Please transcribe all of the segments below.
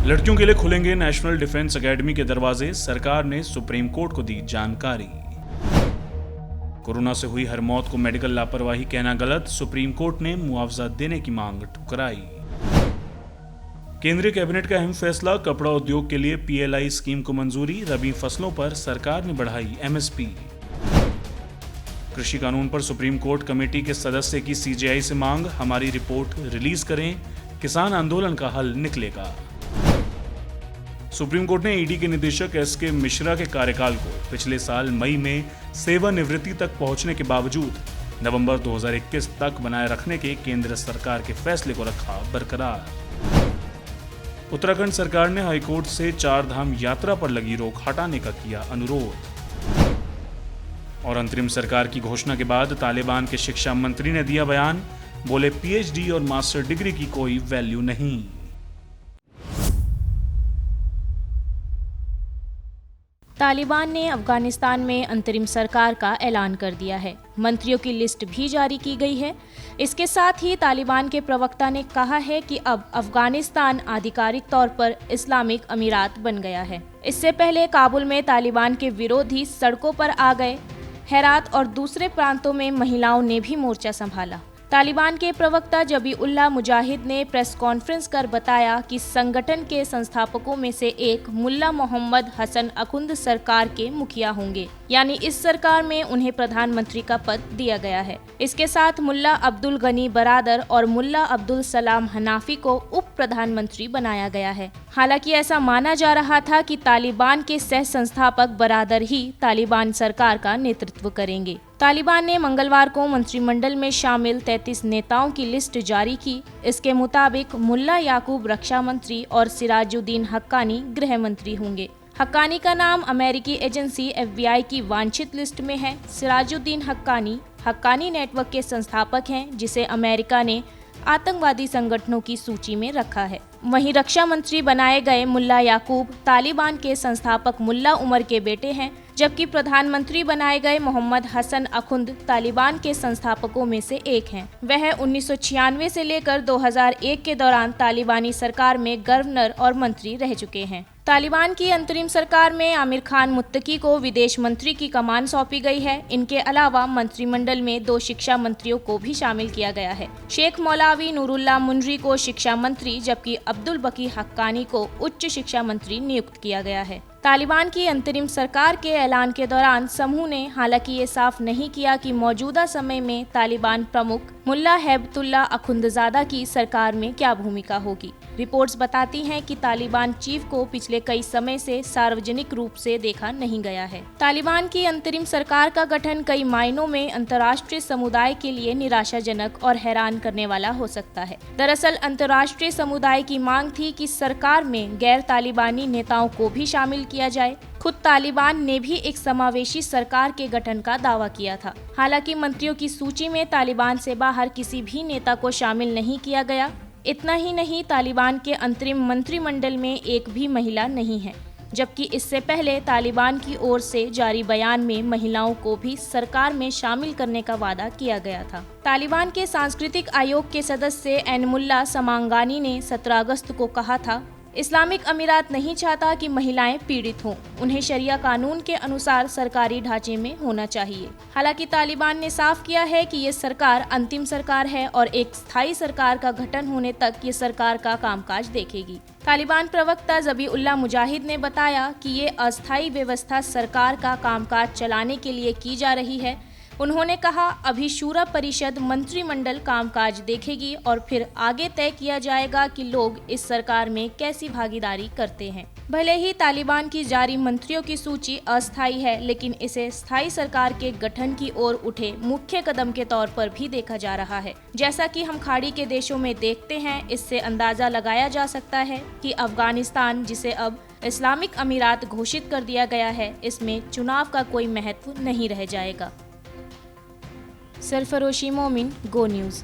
लड़कियों के लिए खुलेंगे नेशनल डिफेंस एकेडमी के दरवाजे, सरकार ने सुप्रीम कोर्ट को दी जानकारी। कोरोना से हुई हर मौत को मेडिकल लापरवाही कहना गलत, सुप्रीम कोर्ट ने मुआवजा देने की मांग ठुकराई। केंद्रीय कैबिनेट का अहम फैसला, कपड़ा उद्योग के लिए पीएलआई स्कीम को मंजूरी, रबी फसलों पर सरकार ने बढ़ाई एमएसपी। कृषि कानून पर सुप्रीम कोर्ट कमेटी के सदस्य की सीजेआई से मांग, हमारी रिपोर्ट रिलीज करें, किसान आंदोलन का हल निकलेगा। सुप्रीम कोर्ट ने ईडी के निदेशक एसके मिश्रा के कार्यकाल को पिछले साल मई में सेवानिवृत्ति तक पहुंचने के बावजूद नवंबर 2021 तक बनाए रखने के केंद्र सरकार के फैसले को रखा बरकरार। उत्तराखंड सरकार ने हाईकोर्ट से 4 धाम यात्रा पर लगी रोक हटाने का किया अनुरोध। और अंतरिम सरकार की घोषणा के बाद तालिबान के शिक्षा मंत्री ने दिया बयान, बोले पीएचडी और मास्टर डिग्री की कोई वैल्यू नहीं। तालिबान ने अफगानिस्तान में अंतरिम सरकार का ऐलान कर दिया है। मंत्रियों की लिस्ट भी जारी की गई है। इसके साथ ही तालिबान के प्रवक्ता ने कहा है कि अब अफगानिस्तान आधिकारिक तौर पर इस्लामिक अमीरात बन गया है। इससे पहले काबुल में तालिबान के विरोधी सड़कों पर आ गए। हेरात और दूसरे प्रांतों में महिलाओं ने भी मोर्चा संभाला। तालिबान के प्रवक्ता जबीउल्लाह मुजाहिद ने प्रेस कॉन्फ्रेंस कर बताया कि संगठन के संस्थापकों में से एक मुल्ला मोहम्मद हसन अखुंद सरकार के मुखिया होंगे, यानी इस सरकार में उन्हें प्रधानमंत्री का पद दिया गया है। इसके साथ मुल्ला अब्दुल गनी बरादर और मुल्ला अब्दुल सलाम हनाफी को उप प्रधानमंत्री बनाया गया है। हालांकि ऐसा माना जा रहा था कि तालिबान के सह संस्थापक बरादर ही तालिबान सरकार का नेतृत्व करेंगे। तालिबान ने मंगलवार को मंत्रिमंडल में शामिल 33 नेताओं की लिस्ट जारी की। इसके मुताबिक मुल्ला याकूब रक्षा मंत्री और सिराजुद्दीन हक्कानी गृह मंत्री होंगे। हक्कानी का नाम अमेरिकी एजेंसी FBI की वांछित लिस्ट में है। सिराजुद्दीन हक्कानी नेटवर्क के संस्थापक हैं, जिसे अमेरिका ने आतंकवादी संगठनों की सूची में रखा है। वहीं रक्षा मंत्री बनाए गए मुल्ला याकूब तालिबान के संस्थापक मुल्ला उमर के बेटे हैं, जबकि प्रधानमंत्री बनाए गए मोहम्मद हसन अखुंद तालिबान के संस्थापकों में से एक हैं। वह 1996 से लेकर 2001 के दौरान तालिबानी सरकार में गवर्नर और मंत्री रह चुके हैं। तालिबान की अंतरिम सरकार में आमिर खान मुत्तकी को विदेश मंत्री की कमान सौंपी गई है। इनके अलावा मंत्रिमंडल में 2 शिक्षा मंत्रियों को भी शामिल किया गया है। शेख मौलावी नूरुल्लाह मुनरी को शिक्षा मंत्री, जबकि अब्दुल बकी हक्कानी को उच्च शिक्षा मंत्री नियुक्त किया गया है। तालिबान की अंतरिम सरकार के ऐलान के दौरान समूह ने हालांकि ये साफ नहीं किया कि मौजूदा समय में तालिबान प्रमुख मुल्ला हैबतुल्लाह अखुंदजादा की सरकार में क्या भूमिका होगी। रिपोर्ट्स बताती हैं कि तालिबान चीफ को पिछले कई समय से सार्वजनिक रूप से देखा नहीं गया है। तालिबान की अंतरिम सरकार का गठन कई मायनों में अंतर्राष्ट्रीय समुदाय के लिए निराशाजनक और हैरान करने वाला हो सकता है। दरअसल अंतर्राष्ट्रीय समुदाय की मांग थी कि सरकार में गैर तालिबानी नेताओं को भी शामिल किया जाए। खुद तालिबान ने भी एक समावेशी सरकार के गठन का दावा किया था। हालांकि मंत्रियों की सूची में तालिबान से बाहर किसी भी नेता को शामिल नहीं किया गया। इतना ही नहीं, तालिबान के अंतरिम मंत्रिमंडल में एक भी महिला नहीं है, जबकि इससे पहले तालिबान की ओर से जारी बयान में महिलाओं को भी सरकार में शामिल करने का वादा किया गया था। तालिबान के सांस्कृतिक आयोग के सदस्य एनमुल्ला समांगानी ने 17 अगस्त को कहा था, इस्लामिक अमीरात नहीं चाहता कि महिलाएं पीड़ित हों। उन्हें शरिया कानून के अनुसार सरकारी ढांचे में होना चाहिए। हालांकि तालिबान ने साफ किया है कि ये सरकार अंतिम सरकार है और एक स्थायी सरकार का गठन होने तक ये सरकार का कामकाज देखेगी। तालिबान प्रवक्ता जबीउल्लाह मुजाहिद ने बताया कि ये अस्थायी व्यवस्था सरकार का कामकाज चलाने के लिए की जा रही है। उन्होंने कहा, अभी शूरा परिषद मंत्रिमंडल कामकाज देखेगी और फिर आगे तय किया जाएगा कि लोग इस सरकार में कैसी भागीदारी करते हैं। भले ही तालिबान की जारी मंत्रियों की सूची अस्थायी है, लेकिन इसे स्थायी सरकार के गठन की ओर उठे मुख्य कदम के तौर पर भी देखा जा रहा है। जैसा कि हम खाड़ी के देशों में देखते हैं, इससे अंदाजा लगाया जा सकता है कि अफगानिस्तान, जिसे अब इस्लामिक अमीरात घोषित कर दिया गया है, इसमें चुनाव का कोई महत्व नहीं रह जाएगा। सरफरोशी मोमिन, गो न्यूज़।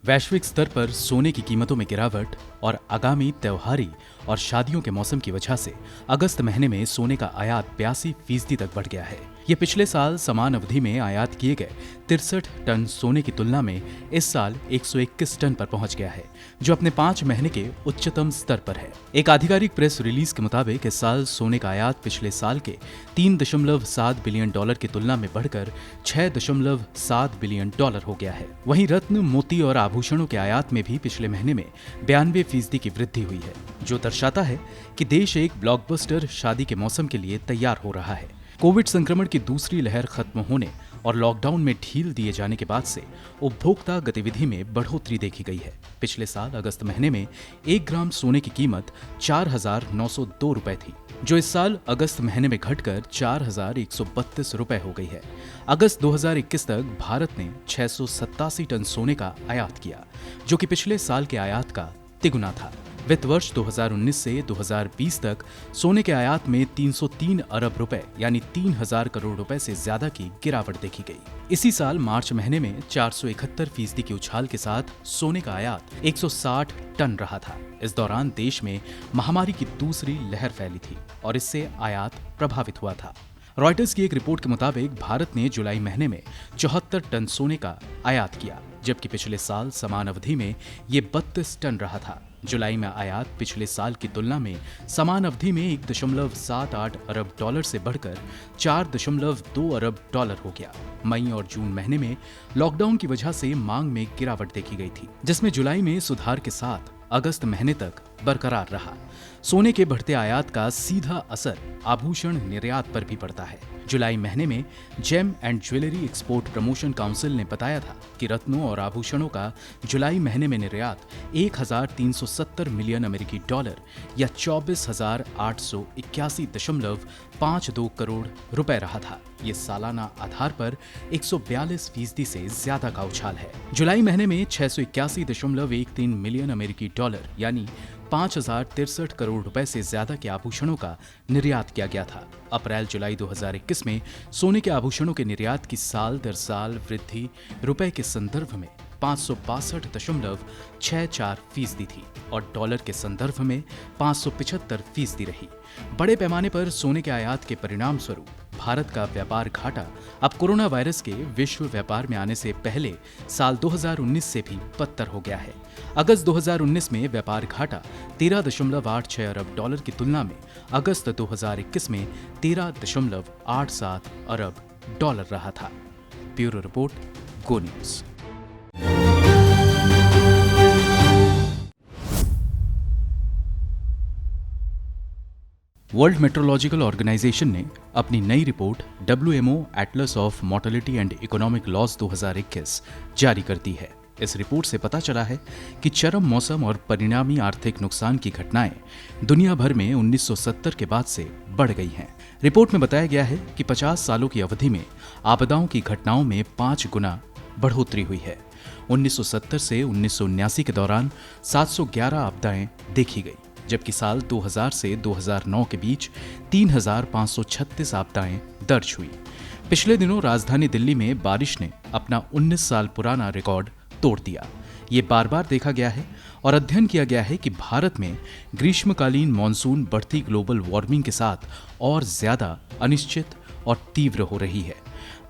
वैश्विक स्तर पर सोने की कीमतों में गिरावट और आगामी त्योहारी और शादियों के मौसम की वजह से अगस्त महीने में सोने का आयात 82% तक बढ़ गया है। ये पिछले साल समान अवधि में आयात किए गए 63 टन सोने की तुलना में इस साल 121 टन पर पहुंच गया है, जो अपने 5 महीने के उच्चतम स्तर पर है। एक आधिकारिक प्रेस रिलीज के मुताबिक इस साल सोने का आयात पिछले साल के 3.7 बिलियन डॉलर की तुलना में बढ़कर 6.7 बिलियन डॉलर हो गया है। वहीं रत्न, मोती और आभूषणों के आयात में भी पिछले महीने में 92% की वृद्धि हुई है, जो दर्शाता है कि देश एक ब्लॉकबस्टर शादी के मौसम के लिए तैयार हो रहा है। कोविड संक्रमण की दूसरी लहर खत्म होने और लॉकडाउन में ढील दिए जाने के बाद से उपभोक्ता गतिविधि में बढ़ोतरी देखी गई है। पिछले साल अगस्त महीने में 1 ग्राम सोने की कीमत 4,902 रुपए थी, जो इस साल अगस्त महीने में घटकर 4,132 रुपए हो गई है। अगस्त 2021 तक भारत ने 687 टन सोने का आयात किया, जो कि पिछले साल के आयात का तिगुना था। वित्त वर्ष 2019 से 2020 तक सोने के आयात में 303 अरब रुपए यानी 3,000 करोड़ रुपए से ज्यादा की गिरावट देखी गई। इसी साल मार्च महीने में 471% की उछाल के साथ सोने का आयात 160 टन रहा था। इस दौरान देश में महामारी की दूसरी लहर फैली थी और इससे आयात प्रभावित हुआ था। रॉयटर्स की एक रिपोर्ट के मुताबिक भारत ने जुलाई महीने में 74 टन सोने का आयात किया, जबकि पिछले साल समान अवधि में ये 32 टन रहा था। जुलाई में आयात पिछले साल की तुलना में समान अवधि में 1.78 अरब डॉलर से बढ़कर 4.2 अरब डॉलर हो गया। मई और जून महीने में लॉकडाउन की वजह से मांग में गिरावट देखी गई थी, जिसमें जुलाई में सुधार के साथ अगस्त महीने तक बरकरार रहा। सोने के बढ़ते आयात का सीधा असर आभूषण निर्यात पर भी पड़ता है। जुलाई महीने में gem and jewellery export promotion council ने बताया था कि रत्नों और आभूषणों का जुलाई महीने में निर्यात 1,370 मिलियन अमेरिकी डॉलर या 24,881.52 करोड़ रुपए रहा था। ये सालाना आधार पर 142% से ज्यादा का उछाल है। जुलाई महीने में 681.13 मिलियन अमेरिकी डॉलर यानी 5,063 करोड़ रुपए से ज्यादा के आभूषणों का निर्यात किया गया था। अप्रैल जुलाई 2021 में सोने के आभूषणों के निर्यात की साल दर साल वृद्धि रुपए के संदर्भ में 562.64% थी और डॉलर के संदर्भ में 575% रही। बड़े पैमाने पर सोने के आयात के परिणाम स्वरूप भारत का व्यापार घाटा अब कोरोना वायरस के विश्व व्यापार में आने से पहले साल 2019 से भी बदतर हो गया है। अगस्त 2019 में व्यापार घाटा 13.86 अरब डॉलर की तुलना में अगस्त 2021 में 13.87 अरब डॉलर रहा था। ब्यूरो रिपोर्ट, गो न्यूज। वर्ल्ड मेट्रोलॉजिकल ऑर्गेनाइजेशन ने अपनी नई report WMO Atlas of mortality and economic loss 2021 जारी कर दी है। इस रिपोर्ट से पता चला है कि चरम मौसम और परिणामी आर्थिक नुकसान की घटनाएं दुनिया भर में 1970 के बाद से बढ़ गई हैं। रिपोर्ट में बताया गया है कि 50 सालों की अवधि में आपदाओं की घटनाओं में 5 गुना बढ़ोतरी हुई है। 1970 से 1979 के दौरान 711 आपदाएं देखी गई, जबकि साल 2000 से 2009 के बीच 3,536 आपदाएं दर्ज हुई। पिछले दिनों राजधानी दिल्ली में बारिश ने अपना 19 साल पुराना रिकॉर्ड तोड़ दिया। ये बार बार देखा गया है और अध्ययन किया गया है कि भारत में ग्रीष्मकालीन मॉनसून बढ़ती ग्लोबल वार्मिंग के साथ और ज्यादा अनिश्चित और तीव्र हो रही है।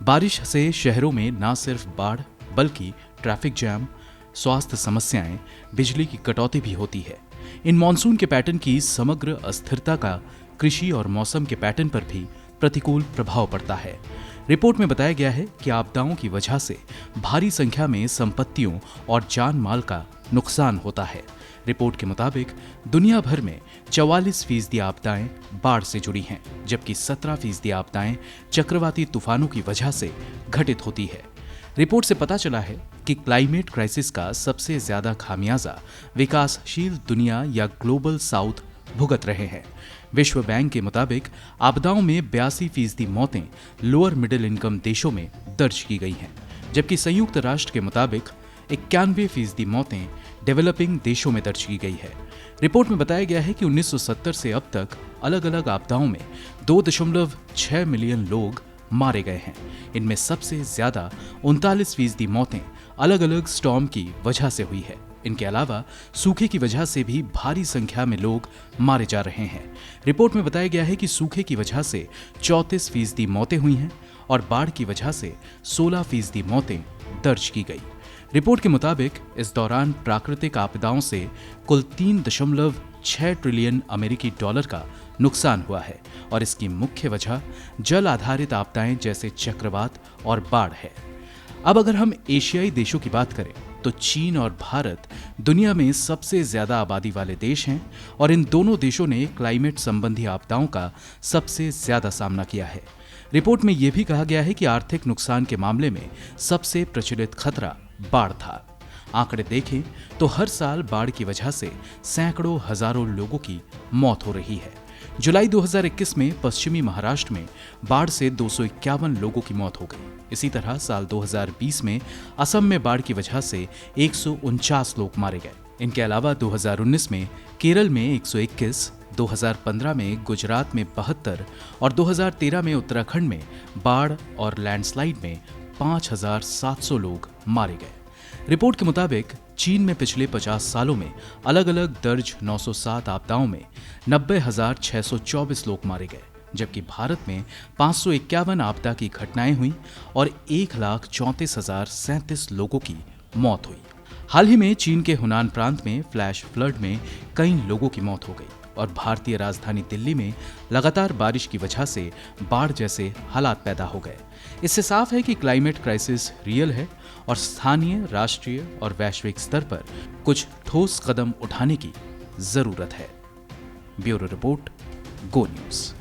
बारिश से शहरों में न सिर्फ बाढ़ बल्कि ट्रैफिक जैम, स्वास्थ्य समस्याएं, बिजली की कटौती भी होती है। इन मॉनसून के पैटर्न की समग्र अस्थिरता का कृषि और मौसम के पैटर्न पर भी प्रतिकूल प्रभाव पड़ता है। रिपोर्ट में बताया गया है कि आपदाओं की वजह से भारी संख्या में संपत्तियों और जान माल का नुकसान होता है। रिपोर्ट के मुताबिक दुनिया भर में 44% आपदाएं बाढ़ से जुड़ी हैं, जबकि 17% आपदाएं चक्रवाती तूफानों की वजह से घटित होती है। रिपोर्ट से पता चला है कि क्लाइमेट क्राइसिस का सबसे ज्यादा खामियाजा विकासशील दुनिया या ग्लोबल साउथ भुगत रहे हैं। विश्व बैंक के मुताबिक आपदाओं में 82% मौतें लोअर मिडिल इनकम देशों में दर्ज की गई हैं, जबकि संयुक्त राष्ट्र के मुताबिक 91% मौतें डेवलपिंग देशों में दर्ज की गई है। रिपोर्ट में बताया गया है कि 1970 से अब तक अलग अलग आपदाओं में 2.6 मिलियन लोग मारे गए हैं। इनमें सबसे ज्यादा 39% मौतें अलग अलग स्टॉर्म की वजह से हुई है। इनके अलावा सूखे की वजह से भी भारी संख्या में लोग मारे जा रहे हैं। रिपोर्ट में बताया गया है कि सूखे की वजह से 34% मौतें हुई हैं और बाढ़ की वजह से 16% मौतें दर्ज की गई। रिपोर्ट के मुताबिक इस दौरान प्राकृतिक आपदाओं से कुल 3.6 ट्रिलियन अमेरिकी डॉलर का नुकसान हुआ है और इसकी मुख्य वजह जल आधारित आपदाएं जैसे चक्रवात और बाढ़ है। अब अगर हम एशियाई देशों की बात करें तो चीन और भारत दुनिया में सबसे ज्यादा आबादी वाले देश हैं और इन दोनों देशों ने क्लाइमेट संबंधी आपदाओं का सबसे ज्यादा सामना किया है। रिपोर्ट में यह भी कहा गया है कि आर्थिक नुकसान के मामले में सबसे प्रचलित खतरा बाढ़ था। आंकड़े देखें तो हर साल बाढ़ की वजह से सैकड़ों हजारों लोगों की मौत हो रही है। जुलाई 2021 में पश्चिमी महाराष्ट्र में बाढ़ से 251 लोगों की मौत हो गई। इसी तरह साल 2020 में असम में बाढ़ की वजह से 149 लोग मारे गए। इनके अलावा 2019 में केरल में 121, 2015 में गुजरात में 72 और 2013 में उत्तराखंड में बाढ़ और लैंडस्लाइड में 5,700 लोग मारे गए। रिपोर्ट के मुताबिक चीन में पिछले 50 सालों में अलग अलग दर्ज 907 आपदाओं में 90,624 लोग मारे गए, जबकि भारत में 551 आपदा की घटनाएं हुई और 1,34,037 लोगों की मौत हुई। हाल ही में चीन के हुनान प्रांत में फ्लैश फ्लड में कई लोगों की मौत हो गई और भारतीय राजधानी दिल्ली में लगातार बारिश की वजह से बाढ़ जैसे हालात पैदा हो गए। इससे साफ है कि क्लाइमेट क्राइसिस रियल है और स्थानीय, राष्ट्रीय और वैश्विक स्तर पर कुछ ठोस कदम उठाने की जरूरत है। ब्यूरो रिपोर्ट, गो न्यूज़।